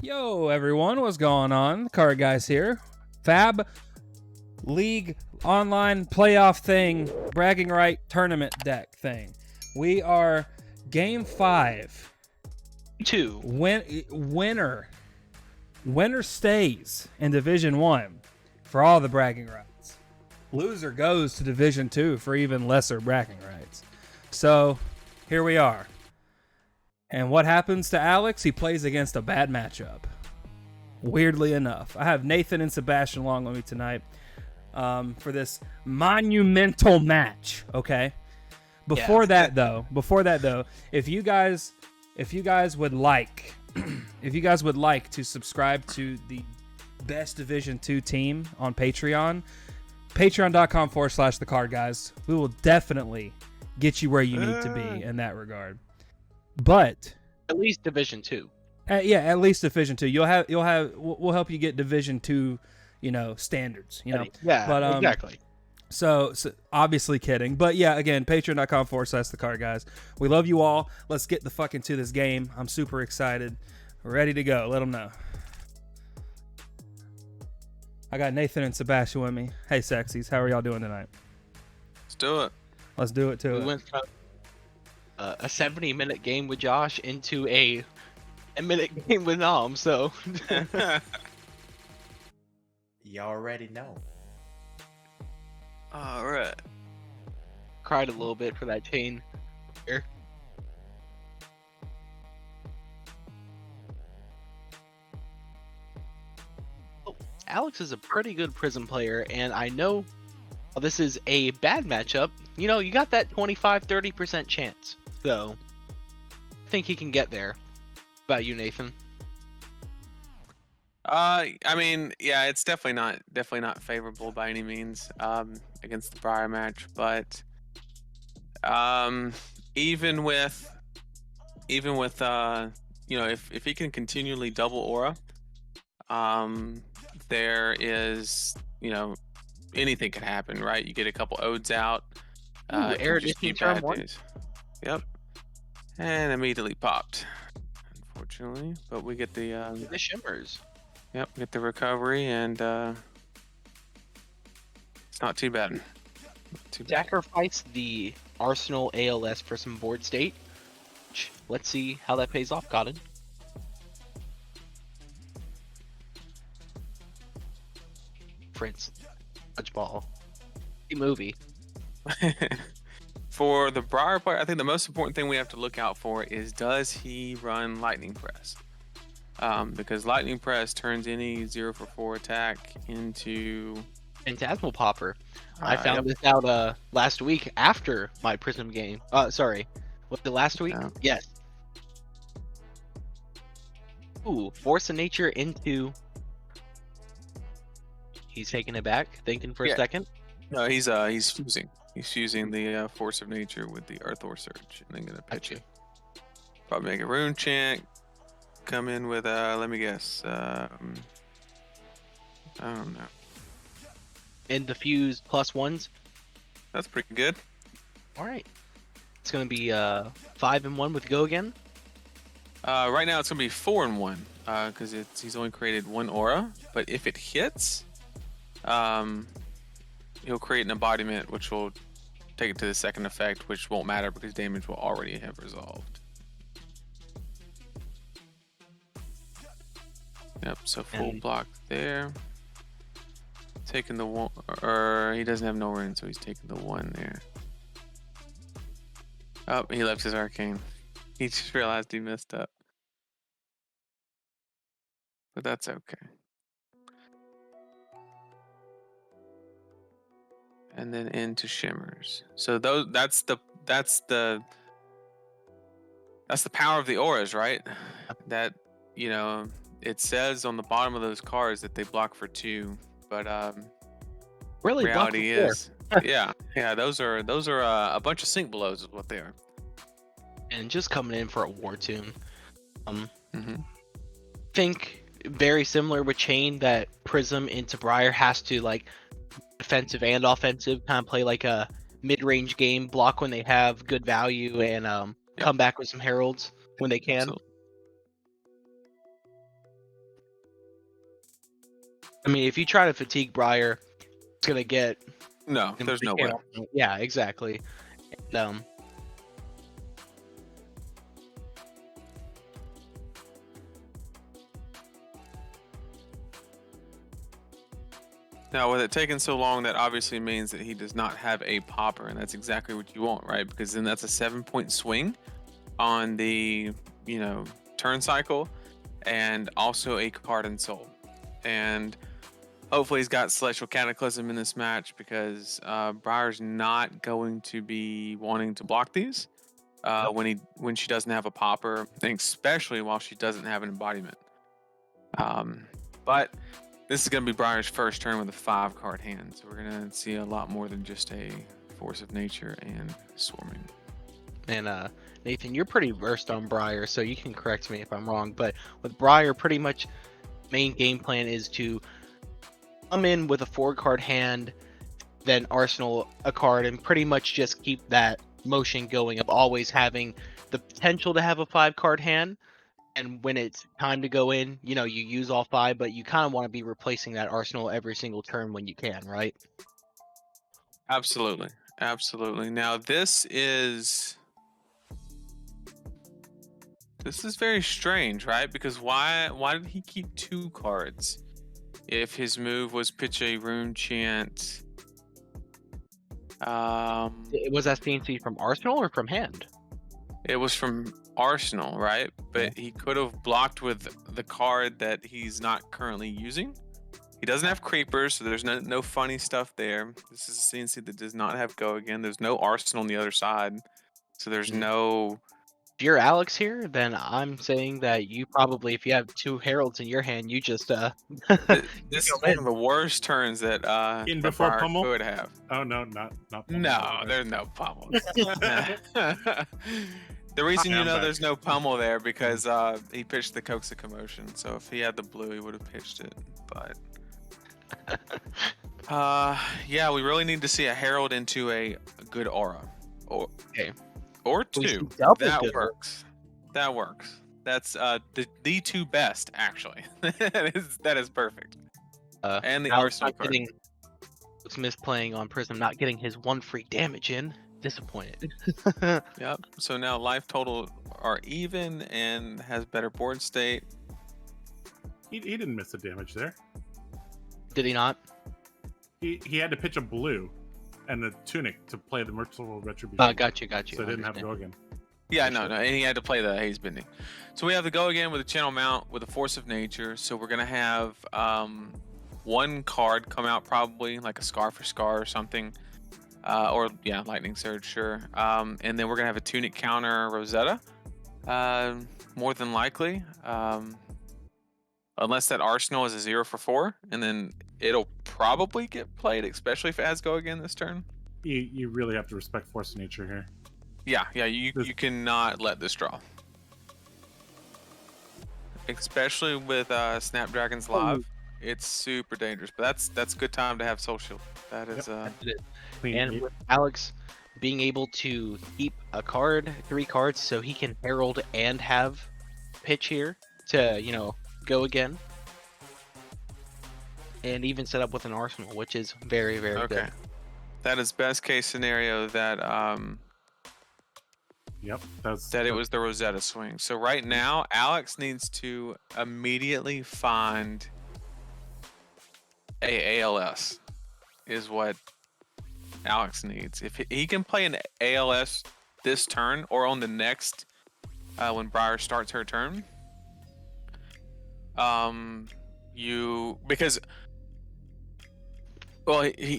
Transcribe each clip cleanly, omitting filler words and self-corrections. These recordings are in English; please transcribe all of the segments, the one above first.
Yo, everyone, what's going on? TheCardGuyz here. FAB League online playoff thing, bragging right tournament deck thing. We are game 5. 2. Winner stays in Division 1 for all the bragging rights. Loser goes to Division 2 for even lesser bragging rights. So, here we are. And what happens to Alex? He plays against a bad matchup. Weirdly enough. I have Nathan and Sebastian along with me tonight for this monumental match, okay? Before that though, if you guys would like to subscribe to the best Division 2 team on Patreon, patreon.com/TheCardGuyz. We will definitely get you where you need to be in that regard. But at least Division 2. At least Division 2. We'll help you get Division 2, standards, Yeah, but, exactly. So obviously kidding. But yeah, again, patreon.com/TheCardGuyz. We love you all. Let's get the fuck into this game. I'm super excited. Ready to go. Let them know. I got Nathan and Sebastian with me. Hey, sexies. How are y'all doing tonight? Let's do it. Let's do it too. We went from a 70-minute game with Josh into a minute game with Nam, so you already know. All right. cried a little bit for that chain here. Oh, Alex is a pretty good Prism player, and I know this is a bad matchup. You got that 25-30% chance, so I think he can get there. What about you, Nathan? I mean, yeah, it's definitely not favorable by any means against the Briar match, but even with if he can continually double aura, there is anything can happen, right? You get a couple odes out. Air Edition turn 1. Yep, and immediately popped, unfortunately. But we get the shimmers. Yep, get the recovery, and it's not too bad. Sacrifice the Arsenal ALS for some board state. Let's see how that pays off, Cotton. Prince, Dodgeball, movie. For the Briar player, I think the most important thing we have to look out for is, does he run Lightning Press? Because Lightning Press turns any 0-for-4 attack into Phantasmal Popper. I found this out last week after my Prism game. Sorry, was it last week? Yeah. Yes. Ooh, Force of Nature into. He's taking it back, thinking for a second. No, he's fusing. He's fusing the Force of Nature with the Earthor Surge, and then gonna pitch it. Probably make a Rune Chant. Come in with let me guess. I don't know. And the fuse +1s. That's pretty good. All right. It's gonna be 5-1 with go again. Right now it's gonna be 4-1 because he's only created one aura. But if it hits, he'll create an embodiment which will take it to the second effect, which won't matter because damage will already have resolved. Yep, so full block there. Taking the one, or he doesn't have no rune, so he's taking the one there. Oh, he left his arcane. He just realized he messed up. But that's okay. And then into shimmers. So that's the power of the auras, right? That it says on the bottom of those cards that they block for 2, but really, reality is yeah, those are a bunch of sync blows is what they are. And just coming in for a war tune. Think very similar with Chain, that Prism into Briar has to defensive and offensive, kind of play like a mid-range game, block when they have good value, and come back with some heralds when they can. I mean, if you try to fatigue Briar, it's gonna get. No, there's no way. Yeah, exactly. And, Now, with it taking so long, that obviously means that he does not have a popper, and that's exactly what you want, right? Because then that's a 7-point swing on the, turn cycle, and also a card and soul. And hopefully he's got Celestial Cataclysm in this match, because Briar's not going to be wanting to block these when she doesn't have a popper, and especially while she doesn't have an embodiment. But this is going to be Briar's first turn with a 5-card hand, so we're going to see a lot more than just a Force of Nature and Swarming. And Nathan, you're pretty versed on Briar, so you can correct me if I'm wrong. But with Briar, pretty much main game plan is to come in with a 4-card hand, then arsenal a card, and pretty much just keep that motion going of always having the potential to have a 5-card hand. And when it's time to go in, you use all 5, but you kind of want to be replacing that arsenal every single turn when you can, right? Absolutely. Absolutely. Now, this is very strange, right? Because why did he keep 2 cards if his move was pitch a rune chant? Was that CNC from arsenal or from hand? It was from arsenal, right? But he could have blocked with the card that he's not currently using. He doesn't have creepers, so there's no funny stuff there. This is a CNC that does not have go again. There's no arsenal on the other side, so there's no. If you're Alex here, then I'm saying that you probably, if you have 2 heralds in your hand, you just This is one of the worst turns that In before Briar pummel? could have. Oh no, not pummel. No, there's no pummel. The reason Yeah, I'm back. there's no pummel there because he pitched the Coax of Commotion. So if he had the blue, he would have pitched it. But yeah, we really need to see a Herald into a good aura, or 2. That works. That works. That's the 2 best actually. that is perfect. And the arsenal card. What's misplaying on Prism, not getting his 1 free damage in. Disappointed. Yep. So now life total are even and has better board state. He didn't miss the damage there. Did he not? He had to pitch a blue and a tunic to play the Merciful Retribution. Got you. So it didn't have go again. Yeah, no, and he had to play the haze bending. So we have the go again with a channel mount with a Force of Nature. So we're gonna have 1 card come out, probably like a Scar for Scar or something. Or yeah, Lightning Surge, sure. And then we're gonna have a Tunic counter Rosetta, more than likely, unless that Arsenal is a 0 for 4, and then it'll probably get played, especially if it has go again this turn. You really have to respect Force of Nature here. Yeah, you cannot let this draw, especially with Snapdragon's Live. It's super dangerous, but that's good time to have Soul Shield. That is And with Alex being able to keep a card, 3 cards, so he can herald and have pitch here to go again, and even set up with an arsenal, which is very, very good. That is best case scenario that Yep, it was the Rosetta swing. So right now, Alex needs to immediately find a ALS is what Alex needs. If he can play an ALS this turn or on the next when Briar starts her turn,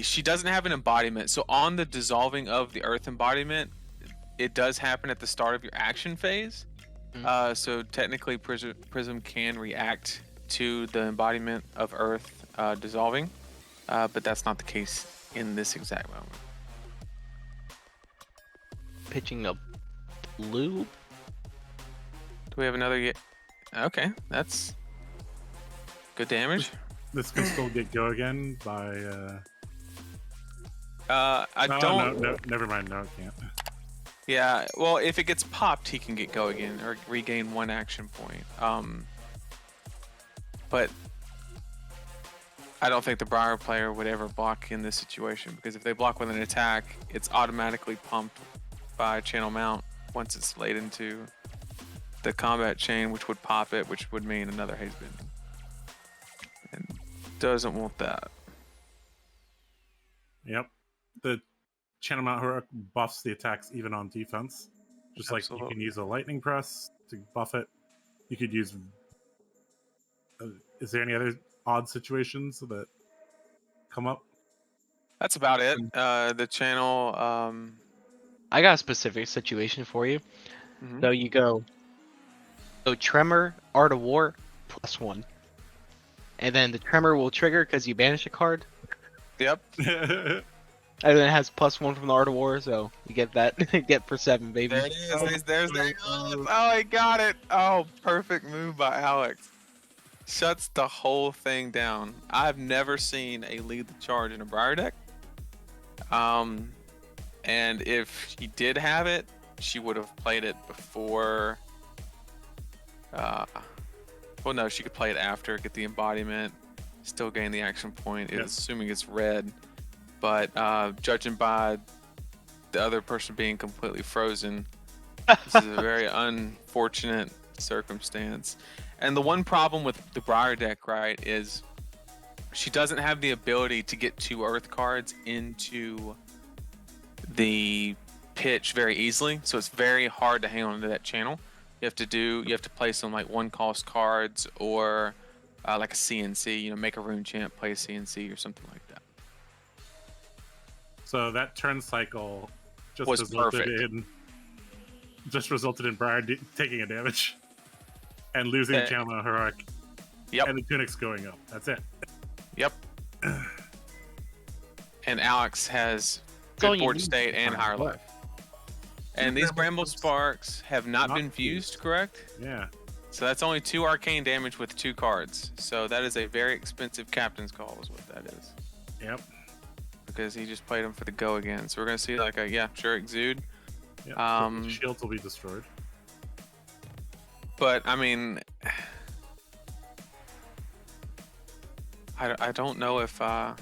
she doesn't have an embodiment. So on the dissolving of the earth embodiment, it does happen at the start of your action phase. So technically Prism can react to the embodiment of earth dissolving, but that's not the case in this exact moment. Pitching a blue. Do we have another? Okay, that's good damage. This can still get go again by. No, never mind. No, it can't. Yeah, well, if it gets popped, he can get go again or regain 1 action point. But I don't think the Briar player would ever block in this situation, because if they block with an attack, it's automatically pumped by channel mount once it's laid into the combat chain, which would pop it, which would mean another haze bending. And doesn't want that. Yep. The channel mount heroic buffs the attacks even on defense. Just like you Absolutely. can use a lightning press to buff it. You could use. Is there any other odd situations that come up? That's about it. The channel. I got a specific situation for you. Mhm. So you go Tremor, Art of War, +1. And then the Tremor will trigger because you banish a card. Yep. And then it has +1 from the Art of War, so you get that. Get for 7, baby. There it is. There's the oh, I got it. Oh, perfect move by Alex. Shuts the whole thing down. I've never seen a lead the charge in a Briar deck. And if she did have it, she would have played it before. Well, no, she could play it after, get the embodiment, still gain the action point, Yep. assuming it's red. But judging by the other person being completely frozen, this is a very unfortunate circumstance. And the one problem with the Briar deck, right, is she doesn't have the ability to get 2 Earth cards into the pitch very easily, so it's very hard to hang on to that channel. You have to play some like 1-cost cards, or like a CNC, you know, make a rune chant, play a CNC or something like that. So that turn cycle just Was resulted in Briar taking a damage and losing the channel mount heroic. Yep. And the tunics going up. That's it. Yep. And Alex has all good you board need state to and find higher what? life. And these Bramble Sparks have not been fused, correct? Yeah. So that's only 2 arcane damage with 2 cards. So that is a very expensive captain's call, is what that is. Yep. Because he just played him for the go again. So we're gonna see like a exude. Yep. So the shields will be destroyed. But I mean, I don't know if yeah,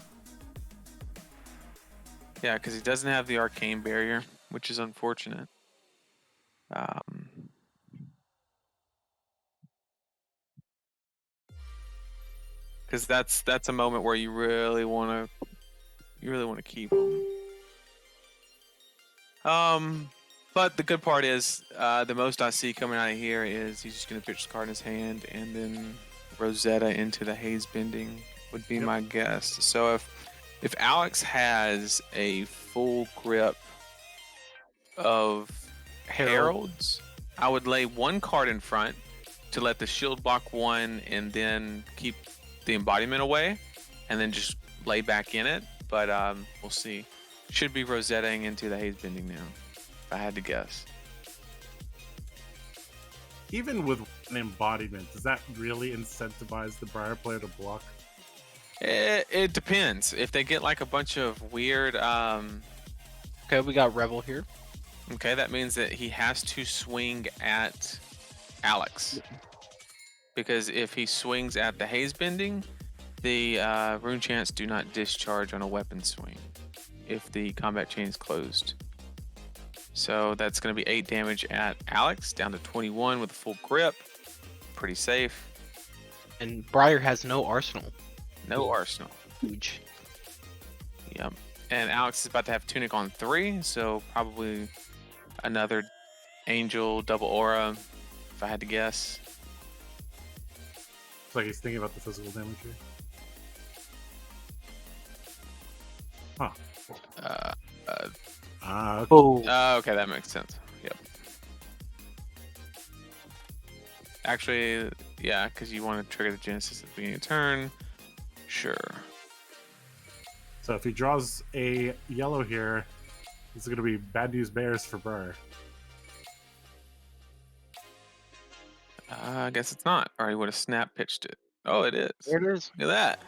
because he doesn't have the arcane barrier, which is unfortunate. Because that's a moment where you really want to keep him. But the good part is, the most I see coming out of here is he's just gonna pitch the card in his hand and then Rosetta into the haze bending would be my guess. So if Alex has a full grip of heralds, I would lay 1 card in front to let the shield block 1 and then keep the embodiment away, and then just lay back in it. But we'll see. Should be Rosettaing into the haze bending now, if I had to guess. Even with an embodiment, does that really incentivize the Briar player to block? It depends. If they get like a bunch of weird Okay, we got Rebel here. okay, that means that he has to swing at Alex. Because if he swings at the haze bending, the rune chants do not discharge on a weapon swing if the combat chain is closed. So that's going to be 8 damage at Alex, down to 21 with a full grip. Pretty safe. And Briar has no arsenal. No arsenal. Huge. Yep. And Alex is about to have Tunic on 3, so probably another Angel double aura, if I had to guess. It's like he's thinking about the physical damage here. Huh. Okay. Oh, Okay, that makes sense. Yep. Actually, yeah, because you want to trigger the Genesis at the beginning of turn. Sure. So if he draws a yellow here, this is going to be bad news bears for Briar. I guess it's not. Or he would have snap pitched it. Oh, it is. there it is. Look at that.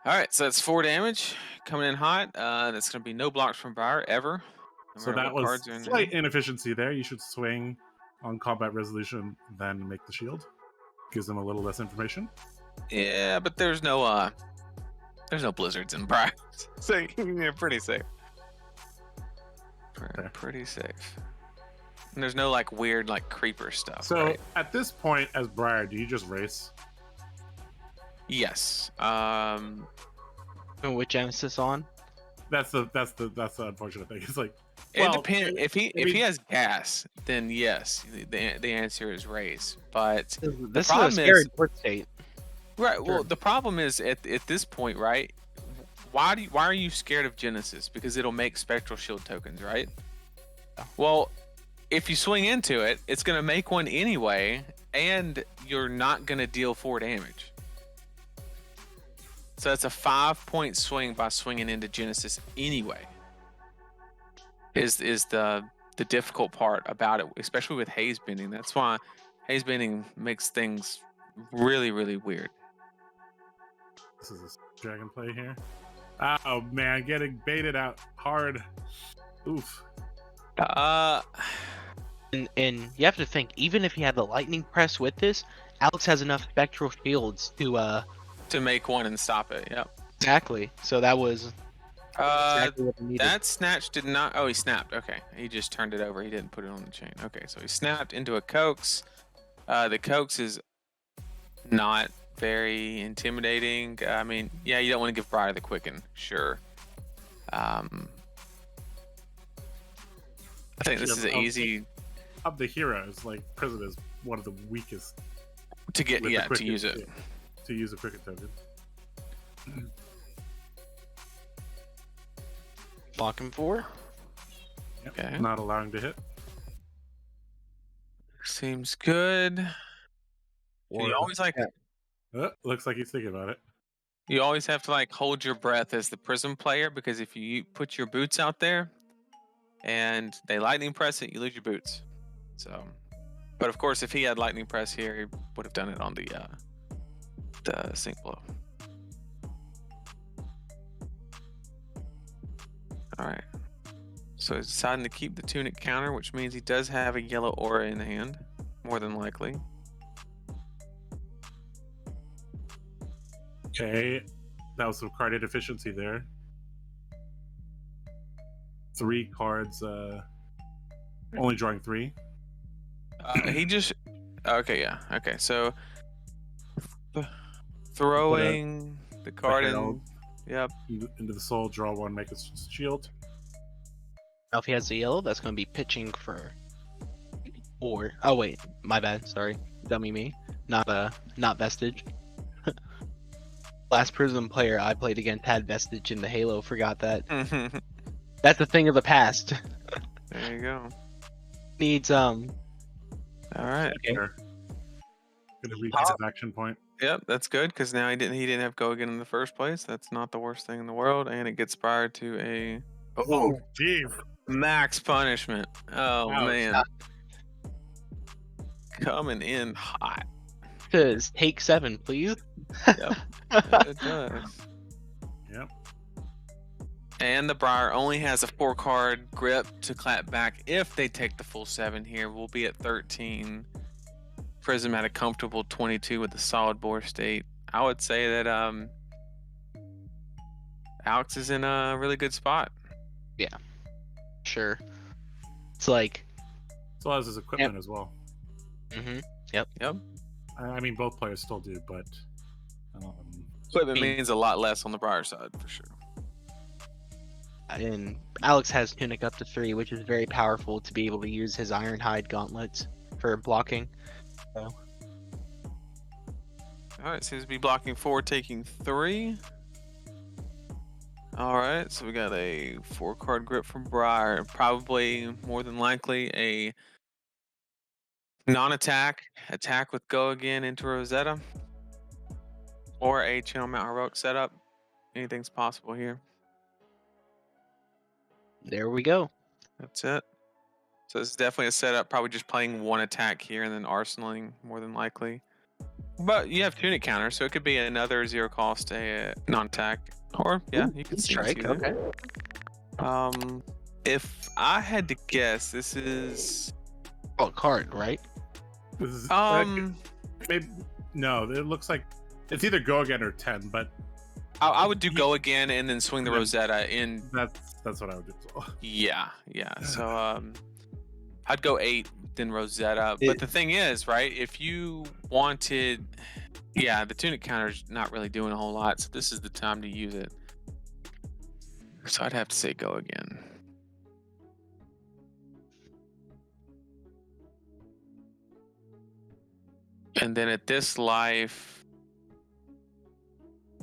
All right, so that's 4 damage coming in hot. That's going to be no blocks from Briar ever. No So matter that what was cards are in slight there. inefficiency there. You should swing on combat resolution, then make the shield. Gives them a little less information. Yeah, but there's no There's no blizzards in Briar, so you're pretty safe. Pretty safe. And there's no like weird like creeper stuff. So right? at this point, as Briar, do you just race? Yes. With Genesis on. That's the unfortunate thing. It's like, It well, depends. If he I mean- has gas, then yes, the answer is race. But This is a problem scary is- port state. right, well, Sure. the problem is at this point, right? Why are you scared of Genesis? Because it'll make spectral shield tokens, right? Well, if you swing into it, it's gonna make one anyway, and you're not gonna deal 4 damage. So it's a 5-point swing by swinging into Genesis anyway. Is the difficult part about it, especially with haze bending. That's why haze bending makes things really, really weird. This is a dragon play here. Oh man, getting baited out hard. Oof. And you have to think, even if he had the lightning press with this, Alex has enough spectral shields to make one and stop it. Yep. exactly. So that was exactly what he needed. That snatch did not. Oh, he snapped. Okay, he just turned it over. He didn't put it on the chain. Okay, so he snapped into a coax. The coax is not very intimidating. I mean, yeah, you don't want to give Briar the quicken, sure. I think this is an easy Of the heroes, like Prism is one of the weakest to get. with the Yeah, to quicken- use it. yeah, to use a quicken token. Blocking 4. Yep. Okay. Not allowing to hit. Seems good. You always like. Looks like he's thinking about it. You always have to like hold your breath as the Prism player, because if you put your boots out there and they lightning press it, you lose your boots. So, but of course, if he had lightning press here, he would have done it on the sync blow. All right. So he's deciding to keep the tunic counter, which means he does have a yellow aura in hand, more than likely. Okay, that was some card inefficiency there. 3 cards, only drawing 3. He just. Okay, yeah. Okay, so throwing the card in. herald. Yep. Into the soul, draw 1, make a shield. Now if he has the yellow, that's going to be pitching for 4. Oh wait, my bad. Sorry, dummy me. Not vestige. Last Prism player I played against had vestige in the Halo. Forgot that. There That's a thing of the past. you go. Needs All right. Okay. Sure. Gonna reach his action point. Yep, that's good because now he didn't have go again in the first place. That's not the worst thing in the world, and it gets Briar to a Oh, geez. max punishment. Oh Ouch. man, coming in hot. says take 7, please. Yep, it does. Yep. And the Briar only has a 4-card grip to clap back if they take the full 7 here. We'll be at 13. Prism at a comfortable 22 with a solid board state. I would say that Alex is in a really good spot. Sure. It's like, As well as his equipment as well. Yep. I mean, both players still do, but Equipment means a lot less on the Briar side for sure. and Alex has tunic up to 3, which is very powerful to be able to use his Ironhide gauntlets for blocking. All right, seems to be blocking 4, taking 3. All right, so we got a 4-card grip from Briar. Probably, more than likely, a non-attack, attack with go again into Rosetta, or a Channel Mount Heroic setup. Anything's possible here. There we go. That's it. So this is definitely a setup. Probably just playing 1 attack here and then arsenaling more than likely. But you have tunic counter, so it could be another 0 cost non-attack. Or yeah, you can Strike. Okay. If I had to guess, this is Oh, card, right? this is um maybe, no. It looks like it's either go again or 10, but I would do go again and then swing the Yeah. Rosetta in. That's what I would do as well. Yeah. So I'd go 8, then Rosetta. But the thing is, right? If you wanted, the tunic counter's not really doing a whole lot, so this is the time to use it. So I'd have to say go again. And then at this life,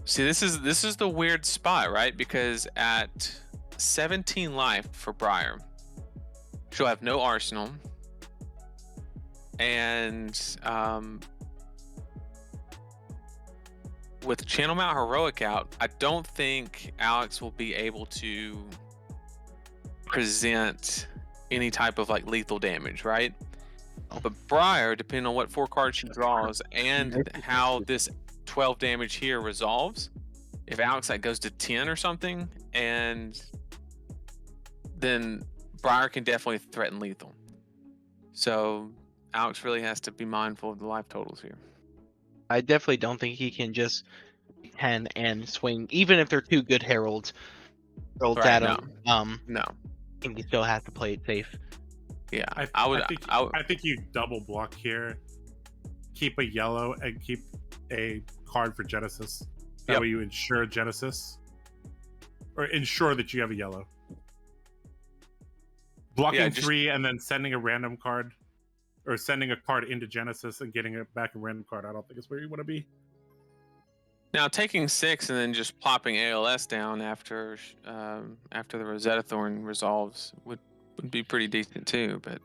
see, this is the weird spot, right? Because at 17 life for Briar, she'll have no arsenal, and with Channel Mount Heroic out, I don't think Alex will be able to present any type of like lethal damage, right? But Briar, depending on what 4 cards she draws and how this 12 damage here resolves, if Alex like goes to 10 or something, and then Briar can definitely threaten lethal. So Alex really has to be mindful of the life totals here. I definitely don't think he can just 10 and swing, even if they're 2 good heralds at him. No. I think he still has to play it safe. Yeah, I think you double block here, keep a yellow, and keep a card for Genesis. That way you ensure Genesis, or ensure that you have a yellow. Blocking 3 and then sending a random card, or sending a card into Genesis and getting it back a random card. I don't think it's where you want to be. Now taking 6 and then just plopping ALS down after the Rosetta Thorn resolves would be pretty decent too, but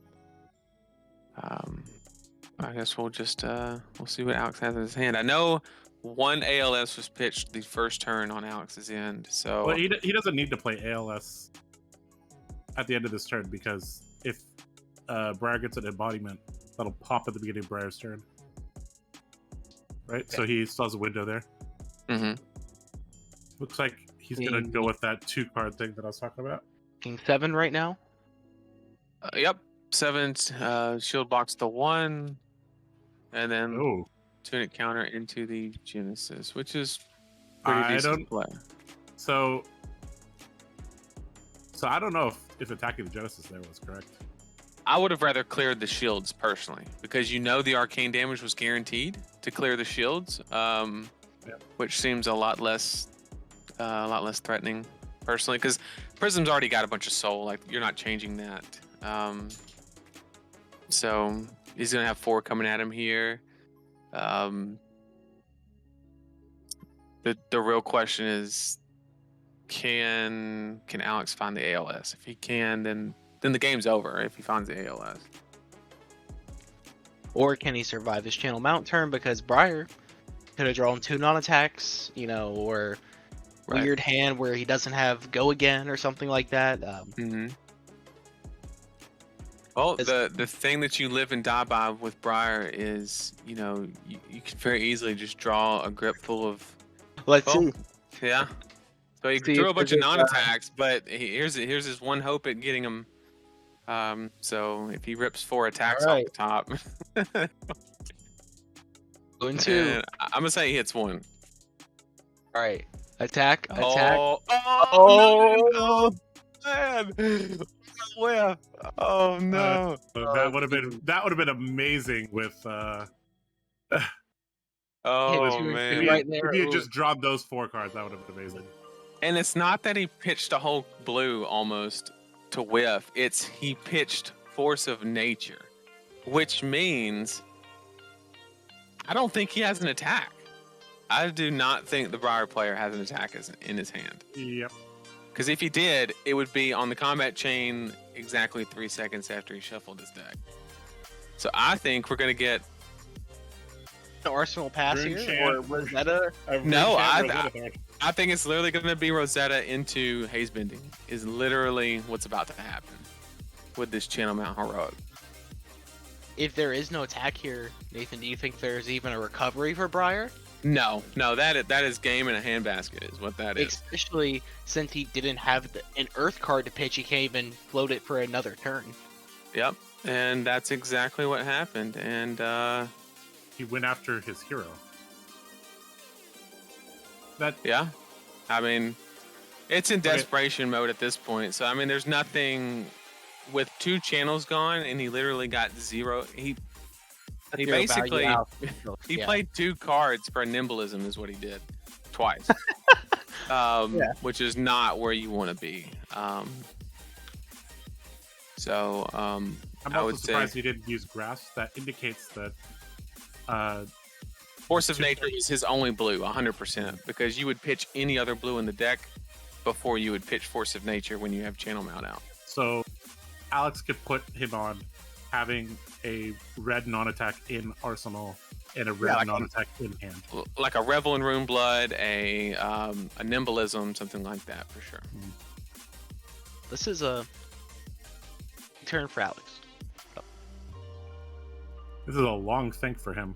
I guess we'll just we'll see what Alex has in his hand. I know 1 ALS was pitched the first turn on Alex's end, so well, he doesn't need to play ALS at the end of this turn, because if Briar gets an embodiment, that'll pop at the beginning of Briar's turn, right? Okay. So he still has a window there. Looks like he's gonna go with that 2 card thing that I was talking about. King 7 right now. Yep, 7 shield box the 1, and then tunic counter into the Genesis, which is pretty decent play. So I don't know if attacking the Genesis there was correct. I would have rather cleared the shields personally, because you know the arcane damage was guaranteed to clear the shields, which seems a lot less threatening personally, because Prism's already got a bunch of soul. Like, you're not changing that. So he's gonna have 4 coming at him here. The real question is, can Alex find the ALS? If he can, then the game's over. If he finds the ALS, or can he survive his Channel Mount turn, because Briar could have drawn 2 non-attacks, or weird hand where he doesn't have go again or something like that. Well, the thing that you live and die by with Briar is, you can very easily just draw a grip full of. Let's see. Yeah. So he threw a bunch of non-attacks, but here's his one hope at getting him. So if he rips 4 attacks off the top, going 2. I'm gonna say he hits 1. All right, attack. Oh, man. Where? Oh no! That would have been amazing with. Oh man! Right there. If he had just drawn those 4 cards, that would have been amazing. And it's not that he pitched a whole blue almost to whiff. It's he pitched Force of Nature, which means I don't think he has an attack. I do not think the Briar player has an attack in his hand. Yep. Because if he did, it would be on the combat chain exactly 3 seconds after he shuffled his deck. So I think we're going to get an Arsenal pass here, or Rosetta? No, I think it's literally going to be Rosetta into Haze Bending is literally what's about to happen with this Channel Mount Heroic. If there is no attack here, Nathan, do you think there's even a recovery for Briar? No, that is game in a handbasket is what that is. Especially since he didn't have an Earth card to pitch, he can't even float it for another turn. Yep, and that's exactly what happened. And he went after his hero. I mean, it's in desperation mode at this point. So I mean, there's nothing with 2 channels gone, and he literally got 0. He Zero value basically out. he Yeah. played 2 cards for nimblism is what he did twice. Which is not where you want to be. So I'm I also would surprised say he didn't use grass. That indicates that Force of Nature is his only blue, 100%, because you would pitch any other blue in the deck before you would pitch Force of Nature when you have Channel Mount out. So Alex could put him on having a red non-attack in arsenal and a red like non-attack in hand. Like a Revel in Rune Blood, a Nimblism, something like that for sure. This is a turn for Alex. This is a long think for him.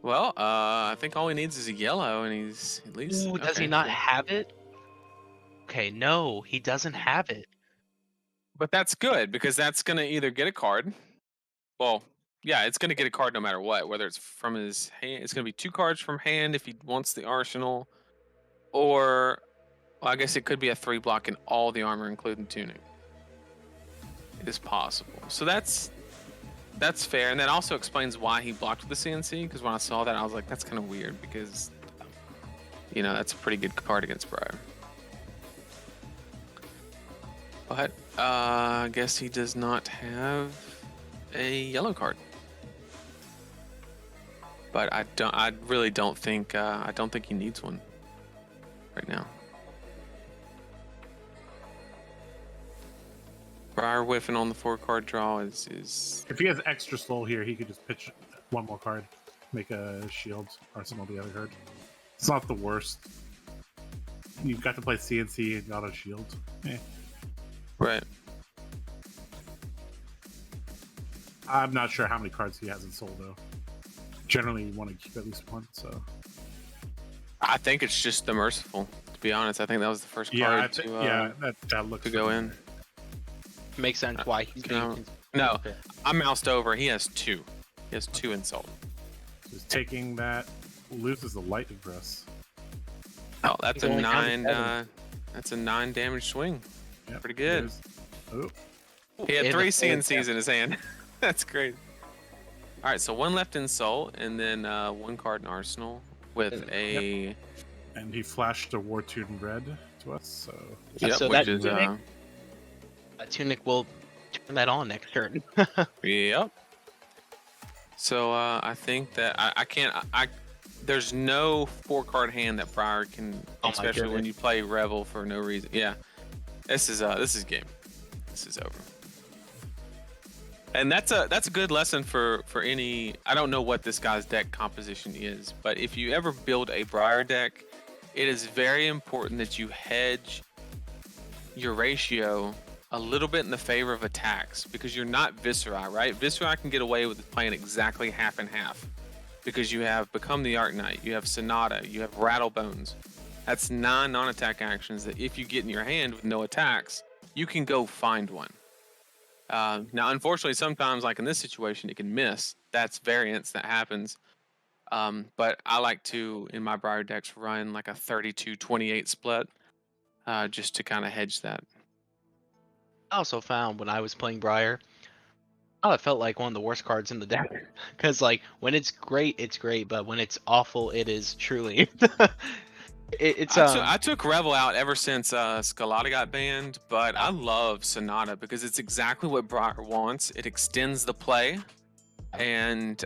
Well, I think all he needs is a yellow, and he's at least. Ooh, does he okay. not have it? Okay, no, he doesn't have it. But that's good because that's gonna either get a card. Well, yeah, it's gonna get a card no matter what, whether it's from his hand. It's gonna be 2 cards from hand if he wants the arsenal, or well, I guess it could be a 3 block in all the armor, including tunic. It is possible. So that's fair, and that also explains why he blocked with the CNC. Because when I saw that, I was like, that's kind of weird because that's a pretty good card against Briar. But I guess he does not have a yellow card. But I really don't think he needs one right now. Briar whiffing on the 4-card draw is. If he has extra soul here, he could just pitch 1 more card, make a shield, arsenal the other card. It's not the worst. You've got to play CNC and got a shield. Right. I'm not sure how many cards he has in soul though. Generally, you want to keep at least 1. So I think it's just the Merciful. To be honest, I think that was the first card that looks to go in. Makes sense why he's being. No, I moused over. He has 2. He has 2 insult. Just taking that loses the lightning press. Oh, that's He's a only down to 9. 7. That's a 9 damage swing. Yep, Pretty good. Oh, He had And 3 the- CNCs in his hand. That's great. All right, so 1 left insult, and then 1 card in arsenal with a. and he flashed a War Tune red to us. So Yep, So which that is tunic- Tunic will turn that on next turn. Yep. So I think that I can't. There's no 4-card hand that Briar can, Oh my especially when goodness. you play Revel for no reason. Yeah, this is game. This is over. And that's a good lesson for any. I don't know what this guy's deck composition is, but if you ever build a Briar deck, it is very important that you hedge your ratio a little bit in the favor of attacks, because you're not Viscera, right? Viscera can get away with playing exactly half and half because you have Become the Arc Knight, you have Sonata, you have Rattle Bones. That's 9 non-attack actions that if you get in your hand with no attacks, you can go find one. Now, unfortunately, sometimes, like in this situation, it can miss. That's variance that happens. But I like to, in my Briar decks, run like a 32-28 split just to kind of hedge that. I also found when I was playing Briar, it felt like one of the worst cards in the deck. Because like when it's great, but when it's awful, it is truly. I took Revel out ever since Scalata got banned, but I love Sonata because it's exactly what Briar wants. It extends the play, and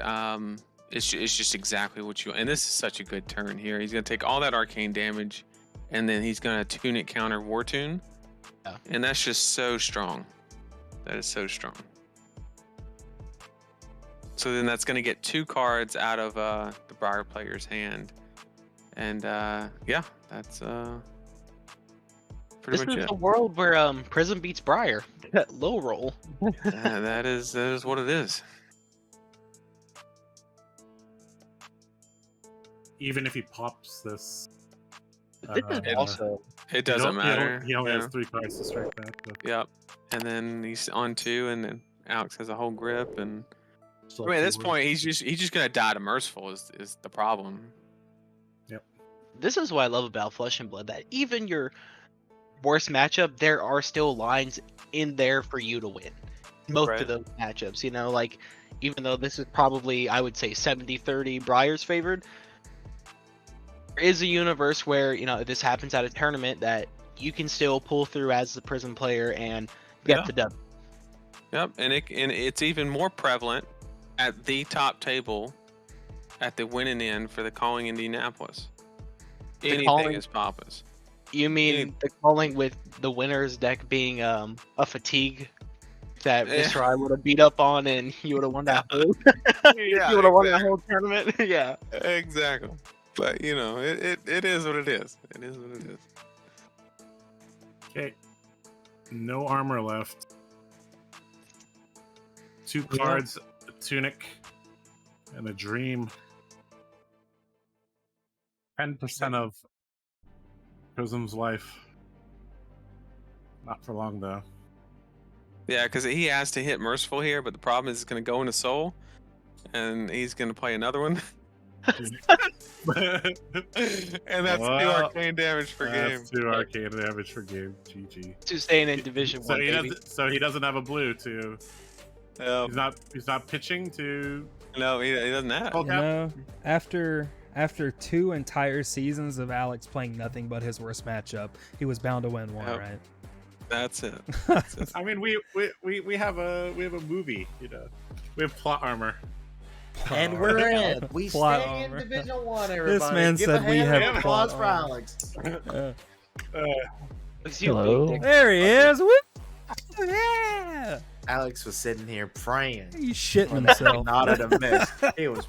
it's just exactly what you want. And this is such a good turn here. He's going to take all that arcane damage, and then he's going to Tunic counter War Tune. Yeah. And that's just so strong. That is so strong. So then that's going to get 2 cards out of the Briar player's hand. And yeah, that's pretty This much is it. a world where Prism beats Briar. Low roll. That is what it is. even if he pops this, This is also It doesn't matter. He only yeah. has 3 cards to strike back. But Yep. And then he's on 2, and then Alex has a whole grip. And still I mean, at this 2 point, he's just gonna die to Merciful is the problem. this is what I love about Flesh and Blood, that even your worst matchup, there are still lines in there for you to win. Most Right. of those matchups, you know, like even though this is probably, I would say 70-30 Briar's favored, there is a universe where, you know, if this happens at a tournament, that you can still pull through as the Prism player and get Yeah. the dub. Yep, and it's even more prevalent at the top table at the winning end for the calling Indianapolis. The Anything calling- is Papa's. You mean the calling with the winner's deck being a fatigue that Yeah. Mr. I would have beat up on, and he would have won that whole Yeah, he would have won that whole tournament. Yeah. exactly. But you know, it is what it is. It is what it is. Okay. No armor left. 2 Yeah. cards, a tunic, and a dream. 10% of Prism's life. Not for long though. Yeah, because he has to hit Merciful here, but the problem is it's going to go into Soul, and he's going to play another one, and that's 2 Well, arcane damage per game. That's 2 arcane damage per game. GG. To staying in Division So 1, he baby. doesn't have a blue to. No, He's not pitching to. no, he doesn't have. Oh, You know, after 2 entire seasons of Alex playing nothing but his worst matchup, he was bound to win one, Yep. right? That's it. I mean, we have a movie. You know, we have plot armor. And we're in. We Plot stay in armor. Division 1, everybody. man Give said a we hand have of applause plot for armor. Alex. Looks you, Hello? big dick. There he is. Woo! Yeah. Alex was sitting here praying. He's shitting himself. Sonata to miss. He was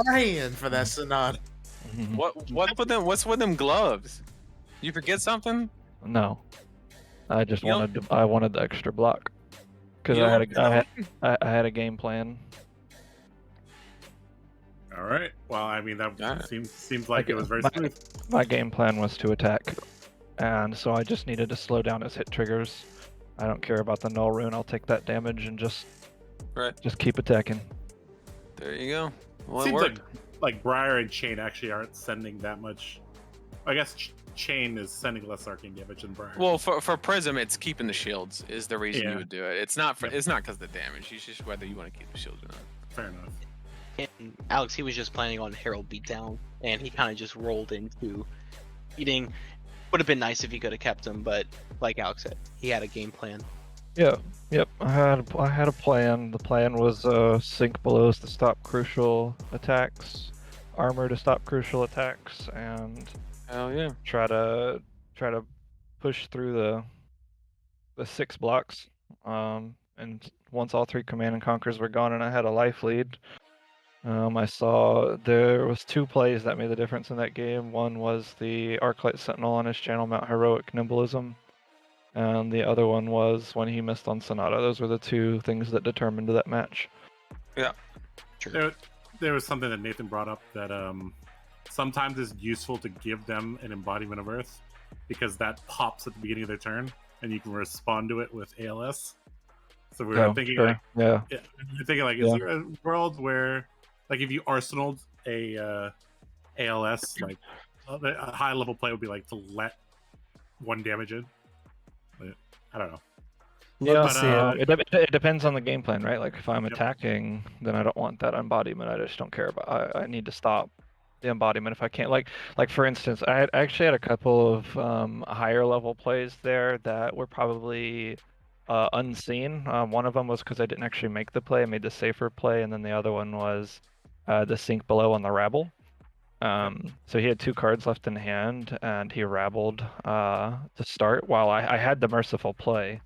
praying for that Sonata. What's with them gloves? You forget something? No, I just You don't- wanted the extra block because You I had don't- I had a game plan. All right. Well, I mean, that Alright. seems like Okay, it was very my- smooth. My game plan was to attack, and so I just needed to slow down his hit triggers. I don't care about the null rune. I'll take that damage and just Right. keep attacking. There you go. Well, it Seems worked. like Briar and Chain actually aren't sending that much. I guess Chain is sending less arcane damage than Briar. Well, for Prism, it's keeping the shields is the reason Yeah. you would do it. It's not Yep. it's not because of the damage. It's just whether you want to keep the shields or not. Fair enough. And Alex, he was just planning on Herald beatdown, and he kind of just rolled into eating. Would have been nice if he could have kept him, but like Alex said, he had a game plan. Yeah. Yep. I had a plan. The plan was sync belows to stop crucial attacks, armor to stop crucial attacks, and Hell yeah. try to push through the 6 blocks. And once all 3 command and conquers were gone and I had a life lead, I saw there was 2 plays that made the difference in that game. One was the Arclight Sentinel on his channel Mount Heroic Nimblism, and the other one was when he missed on Sonata. Those were the 2 things that determined that match. There was something that Nathan brought up that sometimes it's useful to give them an embodiment of Earth because that pops at the beginning of their turn and you can respond to it with ALS. So we were Oh, thinking sure. like, Yeah. we're thinking like, is Yeah. there a world where, like, if you arsenaled a ALS, like a high level play would be like to let 1 damage in. But, I don't know. Yeah, Love to see it. it depends on the game plan, right? Like if I'm Yep. attacking, then I don't want that embodiment. I just don't care about. I need to stop the embodiment if I can't. Like for instance, I actually had a couple of higher level plays there that were probably unseen. One of them was because I didn't actually make the play. I made the safer play, and then the other one was the sink below on the rabble. So he had 2 cards left in hand, and he rabbled to start while I had the merciful play.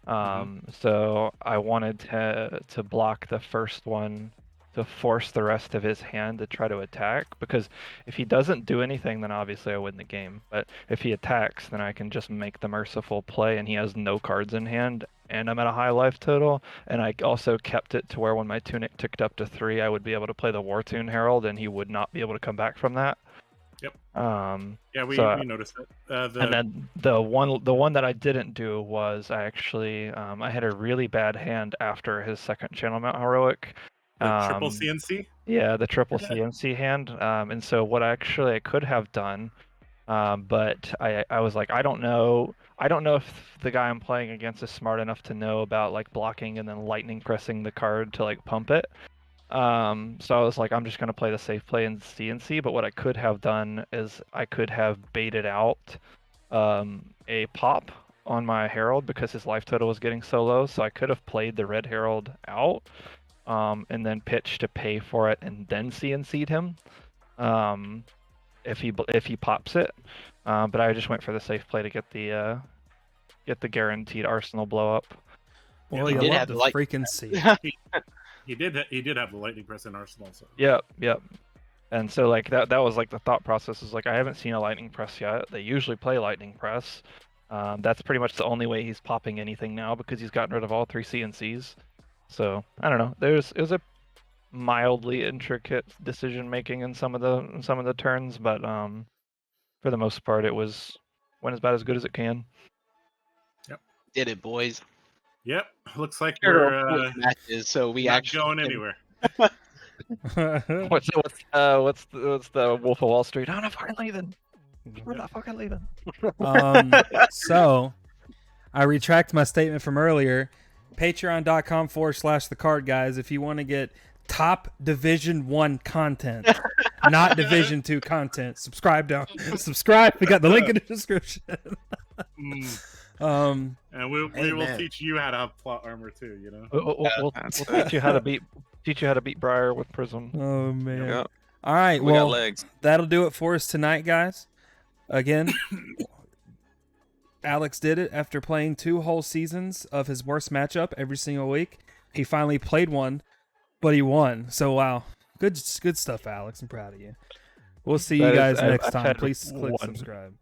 So I wanted to block the first one to force the rest of his hand to try to attack, because if he doesn't do anything, then obviously I win the game. But if he attacks, then I can just make the merciful play, and he has no cards in hand, and I'm at a high life total. And I also kept it to where when my tunic ticked up to 3, I would be able to play the War Tune Herald, and he would not be able to come back from that. Yep. Yeah, we noticed it. And then the one that I didn't do was I actually I had a really bad hand after his second channel Mount Heroic. the triple CNC. Yeah, the triple CNC hand. And so what I could have done But I was like, I don't know if the guy I'm playing against is smart enough to know about like blocking and then lightning pressing the card to like pump it. So I was like, I'm just gonna play the safe play in CNC. But what I could have done is I could have baited out a pop on my Herald because his life total was getting so low. So I could have played the red Herald out, and then pitched to pay for it and then CNC'd him. If he pops it, but I just went for the safe play to get the guaranteed Arsenal blow up. Well, He you did love have to the light- freaking see. He did have the lightning press in Arsenal. So. Yep. And so like that was like the thought process is like I haven't seen a lightning press yet. They usually play lightning press. That's pretty much the only way he's popping anything now because he's gotten rid of all 3 CNCs. So I don't know. It was a mildly intricate decision making in some of the turns, but for the most part it went about as good as it can. Did it, boys. Yep. Looks like There we're are 40 matches, so we not actually going can- anywhere. What's the Wolf of Wall Street? I'm not fucking leaving. We're not fucking leaving. So I retract my statement from earlier. Patreon.com/TheCardGuyz if you want to get top Division 1 content, not Division 2 content. Subscribe. We got the link in the description. And we will Amen. teach you how to have plot armor too. You know. We'll teach you how to beat Briar with Prism. Oh man. Yep. All right, We got well, legs. that'll do it for us tonight, guys. Again, Alex did it after playing 2 whole seasons of his worst matchup every single week. He finally played one, but he won. So wow, good stuff, Alex. I'm proud of you. We'll see you That is- guys I've next time. had Please click one. subscribe.